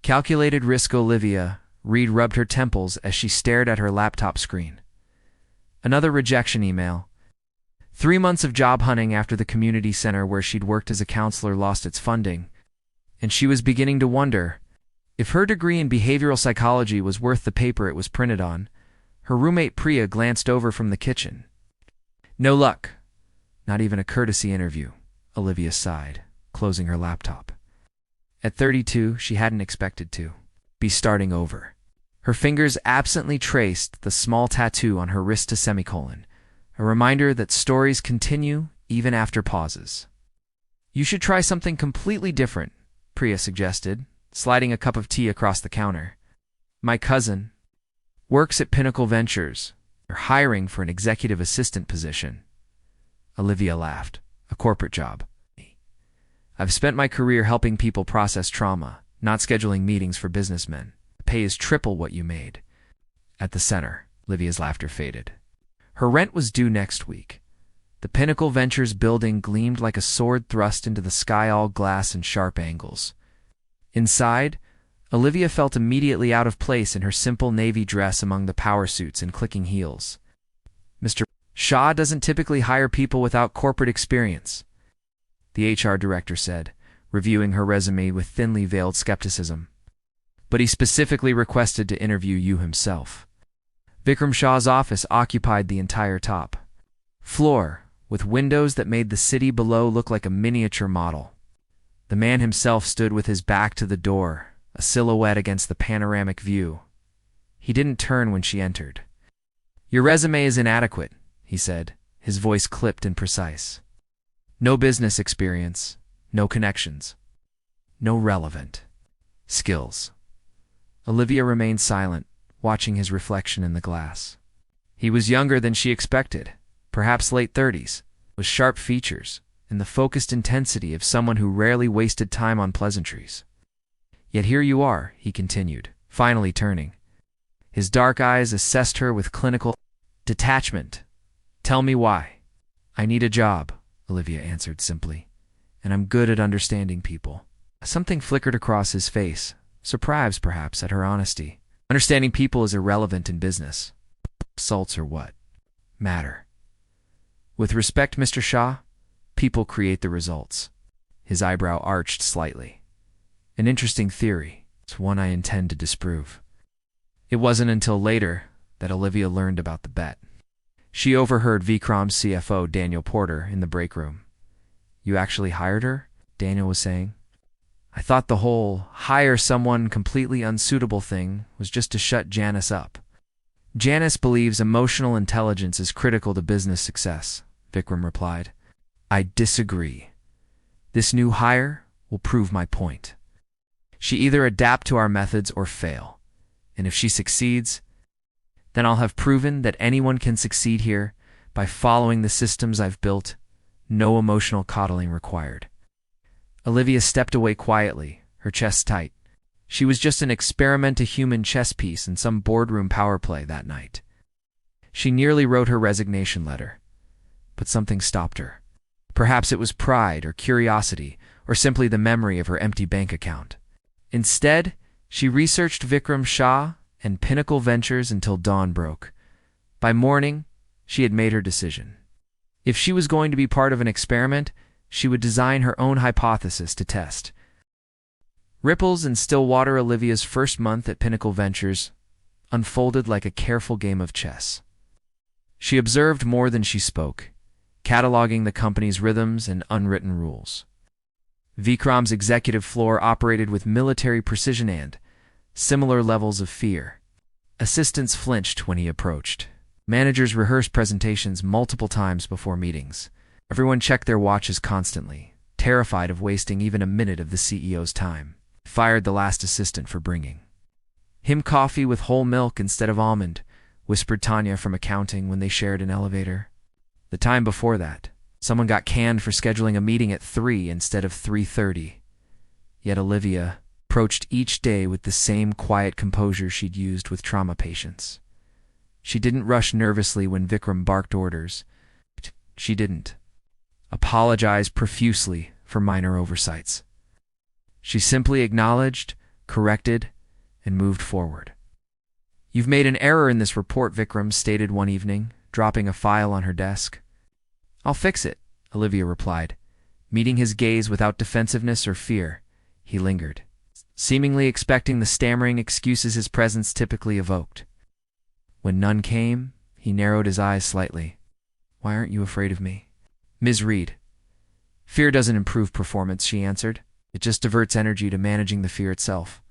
Calculated risk, Olivia. Reed rubbed her temples as she stared at her laptop screen. Another rejection email. 3 months of job hunting after the community center where she'd worked as a counselor lost its funding, and she was beginning to wonder if her degree in behavioral psychology was worth the paper it was printed on. Her roommate Priya glanced over from the kitchen. No luck. Not even a courtesy interview, Olivia sighed, closing her laptop. At 32, she hadn't expected to be starting over. Her fingers absently traced the small tattoo on her wrist to semicolon, a reminder that stories continue even after pauses. You should try something completely different, Priya suggested, sliding a cup of tea across the counter. My cousin works at Pinnacle Ventures. They're hiring for an executive assistant position. Olivia laughed. A corporate job. I've spent my career helping people process trauma, not scheduling meetings for businessmen. The pay is triple what you made. At the center, Olivia's laughter faded. Her rent was due next week. The Pinnacle Ventures building gleamed like a sword thrust into the sky, all glass and sharp angles. Inside, Olivia felt immediately out of place in her simple navy dress among the power suits and clicking heels. Mr. Shah doesn't typically hire people without corporate experience, the HR director said, reviewing her resume with thinly veiled skepticism. But he specifically requested to interview you himself. Vikram Shah's office occupied the entire top floor, with windows that made the city below look like a miniature model. The man himself stood with his back to the door, a silhouette against the panoramic view. He didn't turn when she entered. Your resume is inadequate, he said, his voice clipped and precise. No business experience, no connections, no relevant skills. Olivia remained silent, watching his reflection in the glass. He was younger than she expected, perhaps late 30s, with sharp features and the focused intensity of someone who rarely wasted time on pleasantries. Yet here you are, he continued, finally turning. His dark eyes assessed her with clinical detachment. Tell me why. I need a job, Olivia answered simply, and I'm good at understanding people. Something flickered across his face, surprise perhaps at her honesty. Understanding people is irrelevant in business. Results are what matter. With respect, Mr. Shah, people create the results. His eyebrow arched slightly. An interesting theory. It's one I intend to disprove. It wasn't until later that Olivia learned about the bet. She overheard Vikram's CFO, Daniel Porter, in the break room. You actually hired her? Daniel was saying. I thought the whole hire someone completely unsuitable thing was just to shut Janice up. Janice believes emotional intelligence is critical to business success, Vikram replied. I disagree. This new hire will prove my point. She either adapt to our methods or fail. And if she succeeds, then I'll have proven that anyone can succeed here by following the systems I've built, no emotional coddling required. Olivia stepped away quietly, her chest tight. She was just an experiment-a-human chess piece in some boardroom power play that night. She nearly wrote her resignation letter, but something stopped her. Perhaps it was pride or curiosity, or simply the memory of her empty bank account. Instead, she researched Vikram Shah and Pinnacle Ventures until dawn broke. By morning, she had made her decision. If she was going to be part of an experiment, she would design her own hypothesis to test. Ripples in Stillwater. Olivia's first month at Pinnacle Ventures unfolded like a careful game of chess. She observed more than she spoke, cataloging the company's rhythms and unwritten rules. Vikram's executive floor operated with military precision and similar levels of fear. Assistants flinched when he approached. Managers rehearsed presentations multiple times before meetings. Everyone checked their watches constantly, terrified of wasting even a minute of the CEO's time. Fired the last assistant for bringing him coffee with whole milk instead of almond, whispered Tanya from accounting when they shared an elevator. The time before that, someone got canned for scheduling a meeting at 3 instead of 3:30. Yet Olivia approached each day with the same quiet composure she'd used with trauma patients. She didn't rush nervously when Vikram barked orders. She didn't apologize profusely for minor oversights. She simply acknowledged, corrected, and moved forward. "You've made an error in this report," Vikram stated one evening, dropping a file on her desk. "I'll fix it," Olivia replied. Meeting his gaze without defensiveness or fear, he lingered, seemingly expecting the stammering excuses his presence typically evoked. When none came, he narrowed his eyes slightly. "Why aren't you afraid of me?" "Ms. Reed, fear doesn't improve performance," she answered. "It just diverts energy to managing the fear itself."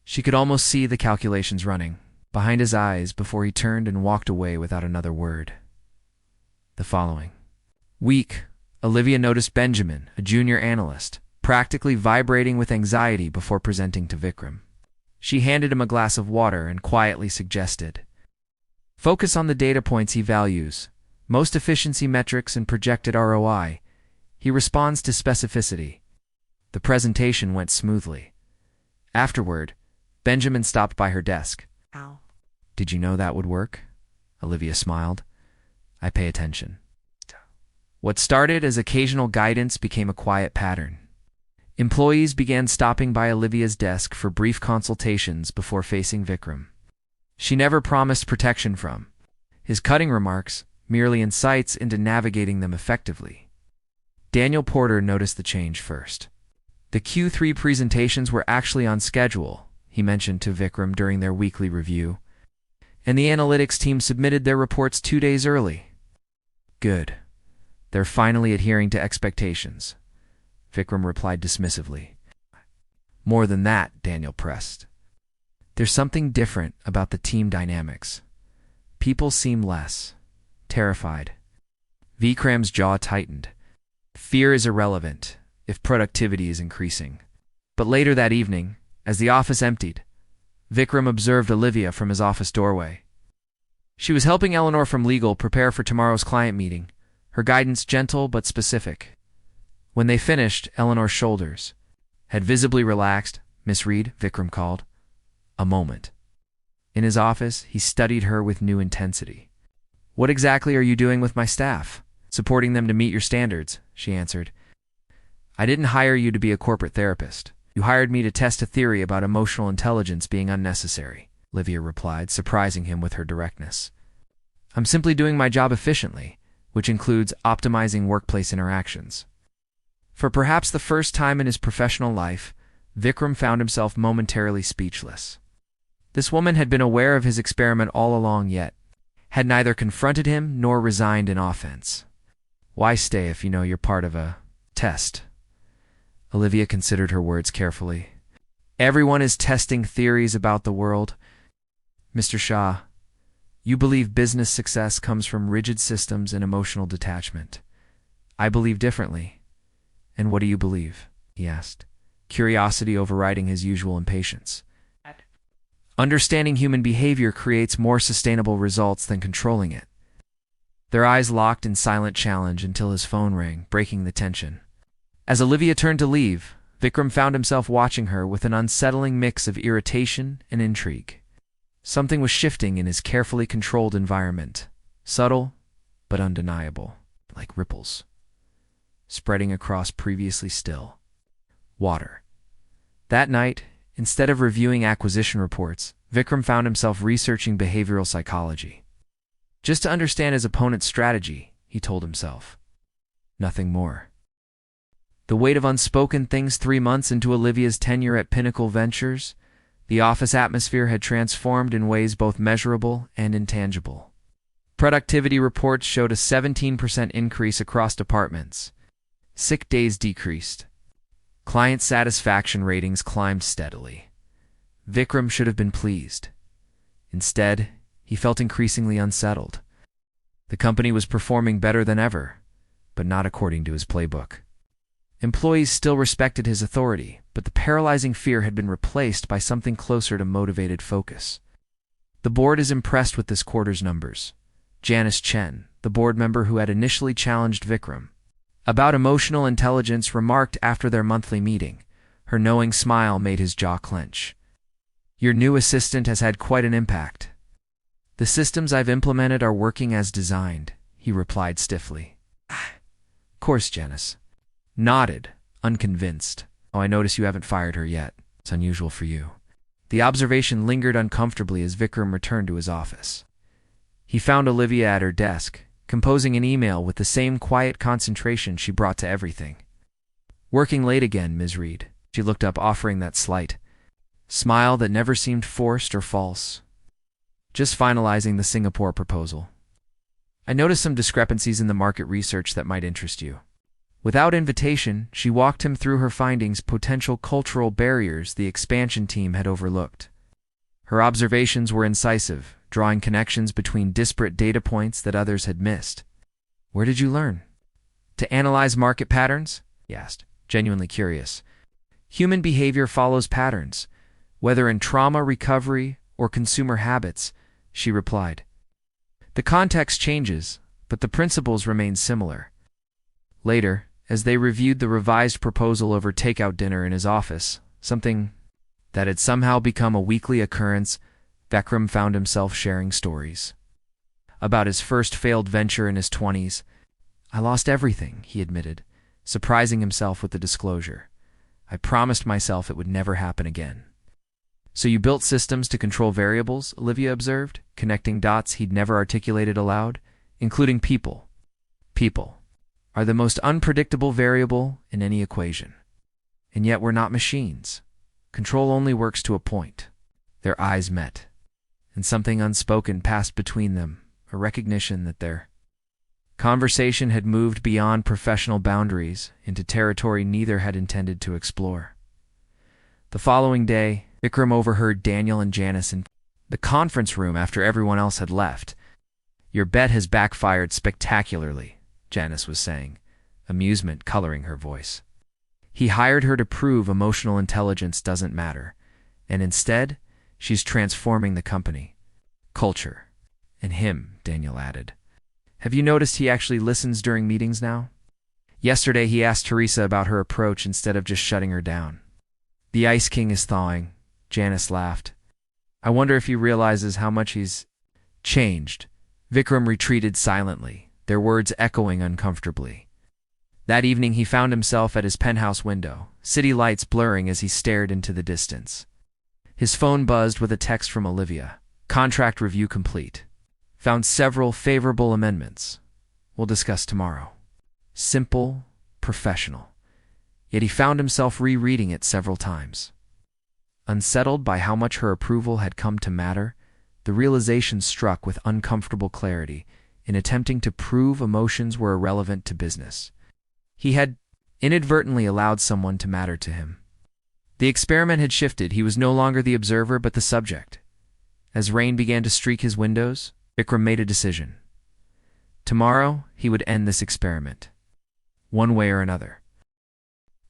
She could almost see the calculations running behind his eyes before he turned and walked away without another word. The following week, Olivia noticed Benjamin, a junior analyst, practically vibrating with anxiety before presenting to Vikram. She handed him a glass of water and quietly suggested, "Focus on the data points he values, most efficiency metrics and projected ROI. He responds to specificity." The presentation went smoothly. Afterward, Benjamin stopped by her desk. Ow. "Did you know that would work?" Olivia smiled. "I pay attention." What started as occasional guidance became a quiet pattern. Employees began stopping by Olivia's desk for brief consultations before facing Vikram. She never promised protection from his cutting remarks, merely insights into navigating them effectively. Daniel Porter noticed the change first. The Q3 presentations were actually on schedule, he mentioned to Vikram during their weekly review, and the analytics team submitted their reports 2 days early. "Good. They're finally adhering to expectations," Vikram replied dismissively. "More than that," Daniel pressed. "There's something different about the team dynamics. People seem less terrified." Vikram's jaw tightened. Fear is irrelevant if productivity is increasing. But later that evening, as the office emptied, Vikram observed Olivia from his office doorway. She was helping Eleanor from legal prepare for tomorrow's client meeting, her guidance gentle but specific. When they finished, Eleanor's shoulders had visibly relaxed. "Miss Reed," Vikram called. "A moment." In his office, he studied her with new intensity. "What exactly are you doing with my staff?" "Supporting them to meet your standards," she answered. "I didn't hire you to be a corporate therapist. You hired me to test a theory about emotional intelligence being unnecessary," Olivia replied, surprising him with her directness. "I'm simply doing my job efficiently, which includes optimizing workplace interactions." For perhaps the first time in his professional life, Vikram found himself momentarily speechless. This woman had been aware of his experiment all along, yet had neither confronted him nor resigned in offense. "Why stay if you know you're part of a test?" Olivia considered her words carefully. "Everyone is testing theories about the world. Mr. Shah, you believe business success comes from rigid systems and emotional detachment. I believe differently." "And what do you believe?" he asked, curiosity overriding his usual impatience. "Understanding human behavior creates more sustainable results than controlling it." Their eyes locked in silent challenge until his phone rang, breaking the tension. As Olivia turned to leave, Vikram found himself watching her with an unsettling mix of irritation and intrigue. Something was shifting in his carefully controlled environment, subtle but undeniable, like ripples, spreading across previously still water. That night, instead of reviewing acquisition reports, Vikram found himself researching behavioral psychology. Just to understand his opponent's strategy, he told himself. Nothing more. The weight of unspoken things 3 months into Olivia's tenure at Pinnacle Ventures, the office atmosphere had transformed in ways both measurable and intangible. Productivity reports showed a 17% increase across departments. Sick days decreased. Client satisfaction ratings climbed steadily. Vikram should have been pleased. Instead, he felt increasingly unsettled. The company was performing better than ever, but not according to his playbook. Employees still respected his authority, but the paralyzing fear had been replaced by something closer to motivated focus. The board is impressed with this quarter's numbers. Janice Chen, the board member who had initially challenged Vikram about emotional intelligence, remarked after their monthly meeting. Her knowing smile made his jaw clench. "Your new assistant has had quite an impact." "The systems I've implemented are working as designed," he replied stiffly. "Of course," Janice nodded, unconvinced. "Oh, I notice you haven't fired her yet." It's unusual for you. The observation lingered uncomfortably as Vikram returned to his office. He found Olivia at her desk, composing an email with the same quiet concentration she brought to everything. "Working late again, Ms. Reed." She looked up, offering that slight smile that never seemed forced or false. "Just finalizing the Singapore proposal. I noticed some discrepancies in the market research that might interest you." Without invitation, she walked him through her findings, potential cultural barriers the expansion team had overlooked. Her observations were incisive, drawing connections between disparate data points that others had missed. "Where did you learn to analyze market patterns?" he asked, genuinely curious. "Human behavior follows patterns, whether in trauma recovery or consumer habits," she replied. "The context changes, but the principles remain similar." Later, as they reviewed the revised proposal over takeout dinner in his office, something that had somehow become a weekly occurrence, Vikram found himself sharing stories about his first failed venture in his 20s. "I lost everything," he admitted, surprising himself with the disclosure. "I promised myself it would never happen again." "So you built systems to control variables," Olivia observed, connecting dots he'd never articulated aloud, "including people. People are the most unpredictable variable in any equation. And yet we're not machines. Control only works to a point." Their eyes met, and something unspoken passed between them, a recognition that their conversation had moved beyond professional boundaries into territory neither had intended to explore. The following day, Vikram overheard Daniel and Janice in the conference room after everyone else had left. "Your bet has backfired spectacularly," Janice was saying, amusement coloring her voice. "He hired her to prove emotional intelligence doesn't matter, and instead, she's transforming the company. Culture. And him," Daniel added. "Have you noticed he actually listens during meetings now? Yesterday he asked Teresa about her approach instead of just shutting her down." "The Ice King is thawing," Janice laughed. "I wonder if he realizes how much he's changed." Vikram retreated silently, their words echoing uncomfortably. That evening he found himself at his penthouse window, city lights blurring as he stared into the distance. His phone buzzed with a text from Olivia. "Contract review complete. Found several favorable amendments. We'll discuss tomorrow." Simple, professional. Yet he found himself rereading it several times. Unsettled by how much her approval had come to matter, the realization struck with uncomfortable clarity. In attempting to prove emotions were irrelevant to business, he had inadvertently allowed someone to matter to him. The experiment had shifted. He was no longer the observer but the subject. As rain began to streak his windows, Vikram made a decision. Tomorrow, he would end this experiment, one way or another.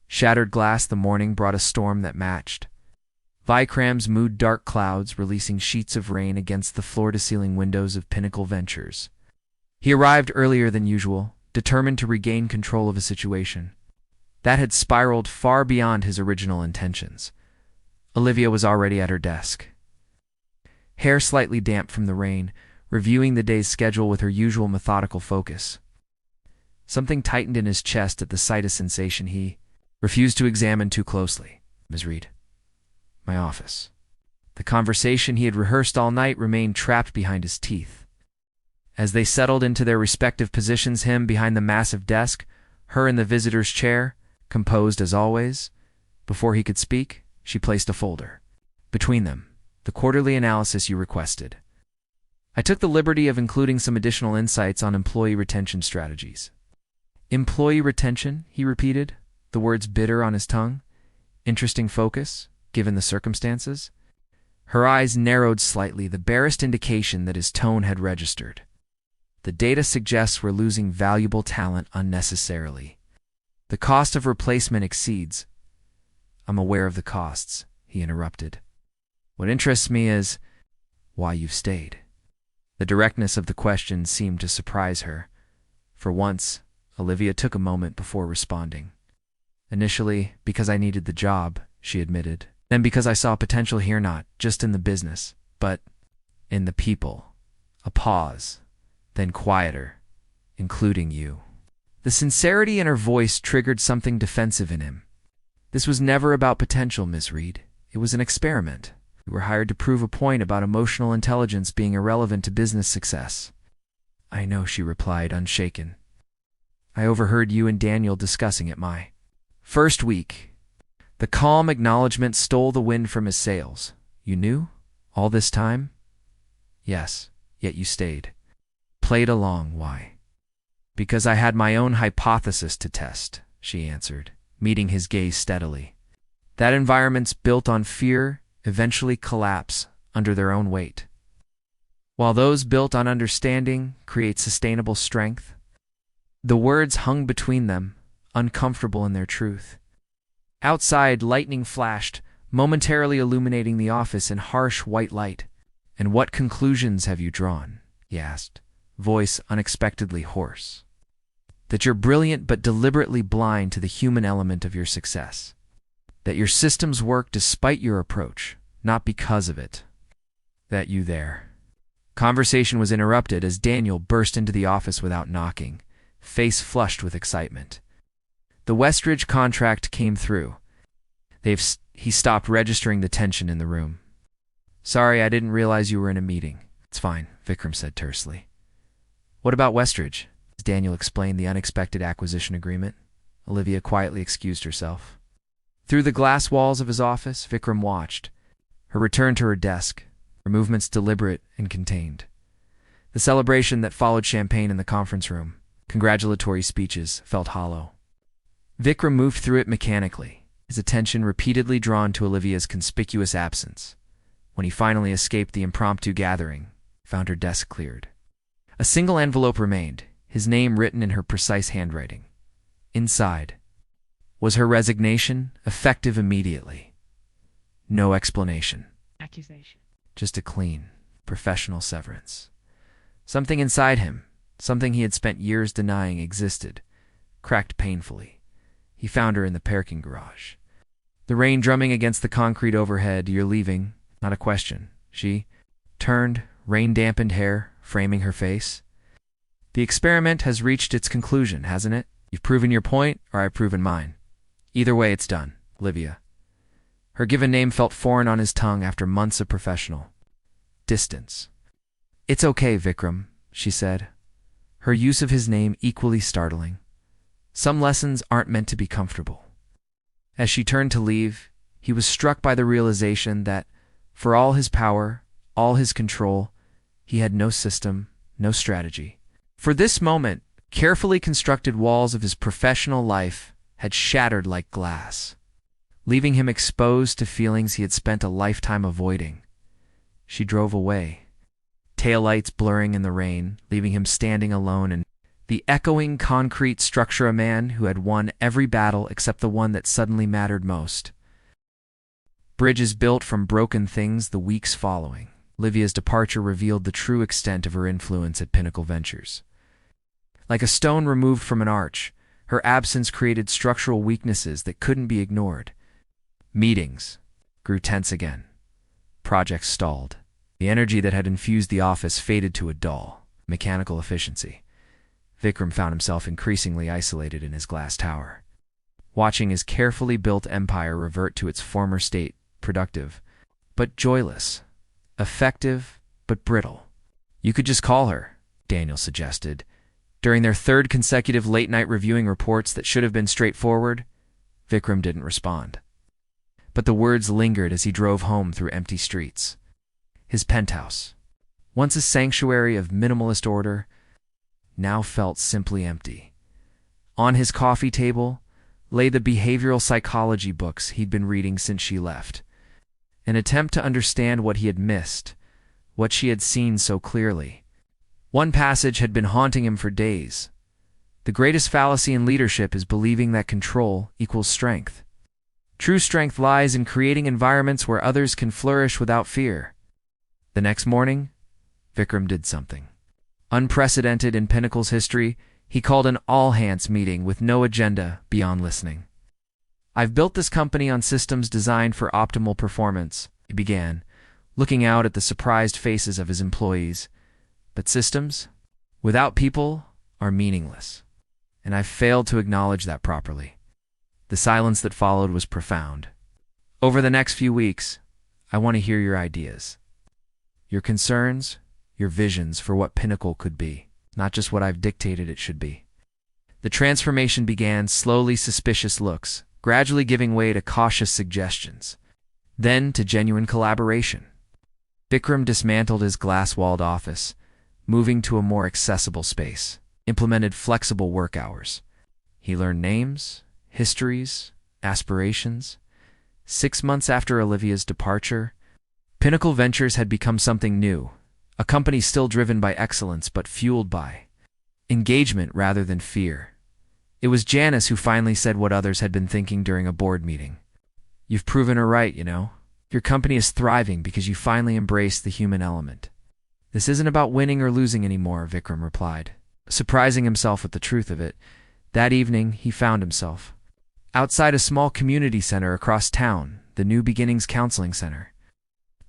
Shattered glass. The morning brought a storm that matched Vikram's mood, dark clouds releasing sheets of rain against the floor-to-ceiling windows of Pinnacle Ventures. He arrived earlier than usual, determined to regain control of a situation that had spiraled far beyond his original intentions. Olivia was already at her desk, hair slightly damp from the rain, reviewing the day's schedule with her usual methodical focus. Something tightened in his chest at the sight of sensation he refused to examine too closely. "Ms. Reed, my office." The conversation he had rehearsed all night remained trapped behind his teeth. As they settled into their respective positions, him behind the massive desk, her in the visitor's chair, composed as always, before he could speak, she placed a folder between them. "The quarterly analysis you requested. I took the liberty of including some additional insights on employee retention strategies." "Employee retention," he repeated, the words bitter on his tongue. "Interesting focus, given the circumstances." Her eyes narrowed slightly, the barest indication that his tone had registered. "The data suggests we're losing valuable talent unnecessarily. The cost of replacement exceeds—" "I'm aware of the costs," he interrupted. "What interests me is why you've stayed." The directness of the question seemed to surprise her. For once, Olivia took a moment before responding. "Initially, because I needed the job," she admitted. "Then because I saw potential here, not just in the business, but in the people." A pause, then quieter, "including you." The sincerity in her voice triggered something defensive in him. "This was never about potential, Ms. Reed," It was an experiment. We were hired to prove a point about emotional intelligence being irrelevant to business success. I know, she replied, unshaken. I overheard you and Daniel discussing it my first week. The calm acknowledgement stole the wind from his sails. You knew? All this time? Yes, yet you stayed. Played along, why? Because I had my own hypothesis to test, she answered, meeting his gaze steadily. That environments built on fear eventually collapse under their own weight, while those built on understanding create sustainable strength. The words hung between them, uncomfortable in their truth. Outside, lightning flashed, momentarily illuminating the office in harsh white light. And what conclusions have you drawn? He asked, voice unexpectedly hoarse. That you're brilliant but deliberately blind to the human element of your success. That your systems work despite your approach, not because of it. That you there. Conversation was interrupted as Daniel burst into the office without knocking, face flushed with excitement. The Westridge contract came through. He stopped, registering the tension in the room. Sorry, I didn't realize you were in a meeting. It's fine, Vikram said tersely. What about Westridge? As Daniel explained the unexpected acquisition agreement, Olivia quietly excused herself. Through the glass walls of his office, Vikram watched. Her return to her desk, her movements deliberate and contained. The celebration that followed champagne in the conference room, congratulatory speeches, felt hollow. Vikram moved through it mechanically, his attention repeatedly drawn to Olivia's conspicuous absence. When he finally escaped the impromptu gathering, he found her desk cleared. A single envelope remained, his name written in her precise handwriting. Inside was her resignation, effective immediately. No explanation. Accusation. Just a clean, professional severance. Something inside him, something he had spent years denying existed, cracked painfully. He found her in the parking garage. The rain drumming against the concrete overhead. You're leaving, not a question. She turned, rain-dampened hair framing her face. The experiment has reached its conclusion, hasn't it? You've proven your point, or I've proven mine. Either way, it's done, Olivia. Her given name felt foreign on his tongue after months of professional distance. It's okay, Vikram, she said, her use of his name equally startling. Some lessons aren't meant to be comfortable. As she turned to leave, he was struck by the realization that, for all his power, all his control, he had no system, no strategy. For this moment, carefully constructed walls of his professional life had shattered like glass, leaving him exposed to feelings he had spent a lifetime avoiding. She drove away, taillights blurring in the rain, leaving him standing alone in the echoing concrete structure, a man who had won every battle except the one that suddenly mattered most. Bridges built from broken things. The weeks following Olivia's departure revealed the true extent of her influence at Pinnacle Ventures. Like a stone removed from an arch, her absence created structural weaknesses that couldn't be ignored. Meetings grew tense again. Projects stalled. The energy that had infused the office faded to a dull, mechanical efficiency. Vikram found himself increasingly isolated in his glass tower, watching his carefully built empire revert to its former state, productive, but joyless, effective, but brittle. You could just call her, Daniel suggested. During their third consecutive late-night reviewing reports that should have been straightforward, Vikram didn't respond. But the words lingered as he drove home through empty streets. His penthouse, once a sanctuary of minimalist order, now felt simply empty. On his coffee table lay the behavioral psychology books he'd been reading since she left, an attempt to understand what he had missed, what she had seen so clearly. One passage had been haunting him for days. The greatest fallacy in leadership is believing that control equals strength. True strength lies in creating environments where others can flourish without fear. The next morning, Vikram did something unprecedented in Pinnacle's history. He called an all-hands meeting with no agenda beyond listening. I've built this company on systems designed for optimal performance, he began, looking out at the surprised faces of his employees. But systems, without people, are meaningless, and I've failed to acknowledge that properly. The silence that followed was profound. Over the next few weeks, I want to hear your ideas, your concerns, your visions for what Pinnacle could be, not just what I've dictated it should be. The transformation began slowly, suspicious looks, gradually giving way to cautious suggestions, then to genuine collaboration. Vikram dismantled his glass-walled office, moving to a more accessible space, implemented flexible work hours. He learned names, histories, aspirations. 6 months after Olivia's departure, Pinnacle Ventures had become something new, a company still driven by excellence but fueled by engagement rather than fear. It was Janice who finally said what others had been thinking during a board meeting. "You've proven her right, you know. Your company is thriving because you finally embraced the human element." "This isn't about winning or losing anymore," Vikram replied, surprising himself with the truth of it. That evening, he found himself outside a small community center across town, the New Beginnings Counseling Center,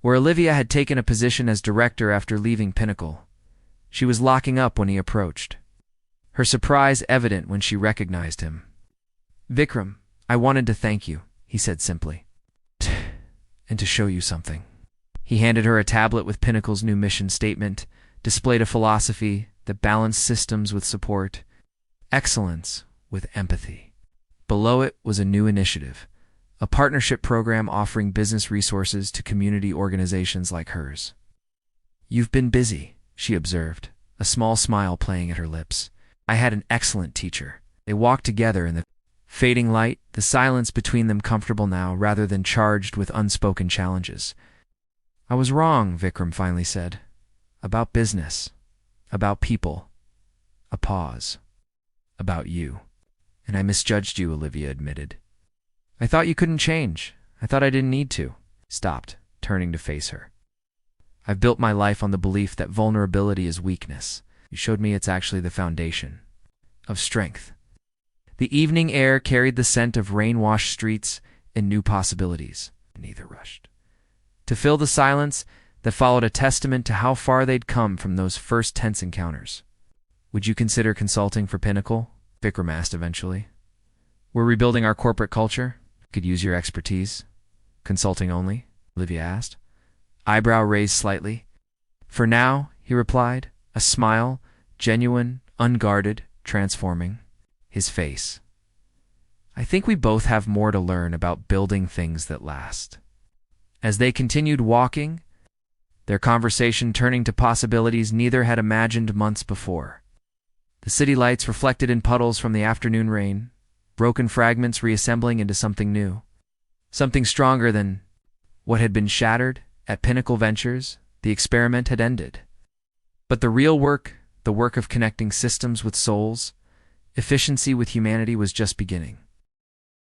where Olivia had taken a position as director after leaving Pinnacle. She was locking up when he approached, her surprise evident when she recognized him. "Vikram, I wanted to thank you," he said simply, "and to show you something." He handed her a tablet with Pinnacle's new mission statement, displayed a philosophy that balanced systems with support, excellence with empathy. Below it was a new initiative, a partnership program offering business resources to community organizations like hers. "You've been busy," she observed, a small smile playing at her lips. "I had an excellent teacher." They walked together in the fading light, the silence between them comfortable now rather than charged with unspoken challenges. "I was wrong," Vikram finally said. "About business. About people." A pause. "About you. And I misjudged you," Olivia admitted. "I thought you couldn't change. I thought I didn't need to." Stopped, turning to face her. "I've built my life on the belief that vulnerability is weakness. You showed me it's actually the foundation of strength." The evening air carried the scent of rain-washed streets and new possibilities. Neither rushed to fill the silence that followed, a testament to how far they'd come from those first tense encounters. "Would you consider consulting for Pinnacle?" Vikram asked eventually. "We're rebuilding our corporate culture. Could use your expertise." "Consulting only?" Olivia asked, eyebrow raised slightly. "For now," he replied, a smile, genuine, unguarded, transforming his face. "I think we both have more to learn about building things that last." As they continued walking, their conversation turning to possibilities neither had imagined months before. The city lights reflected in puddles from the afternoon rain, broken fragments reassembling into something new, something stronger than what had been shattered. At Pinnacle Ventures, the experiment had ended. But the real work, the work of connecting systems with souls, efficiency with humanity, was just beginning.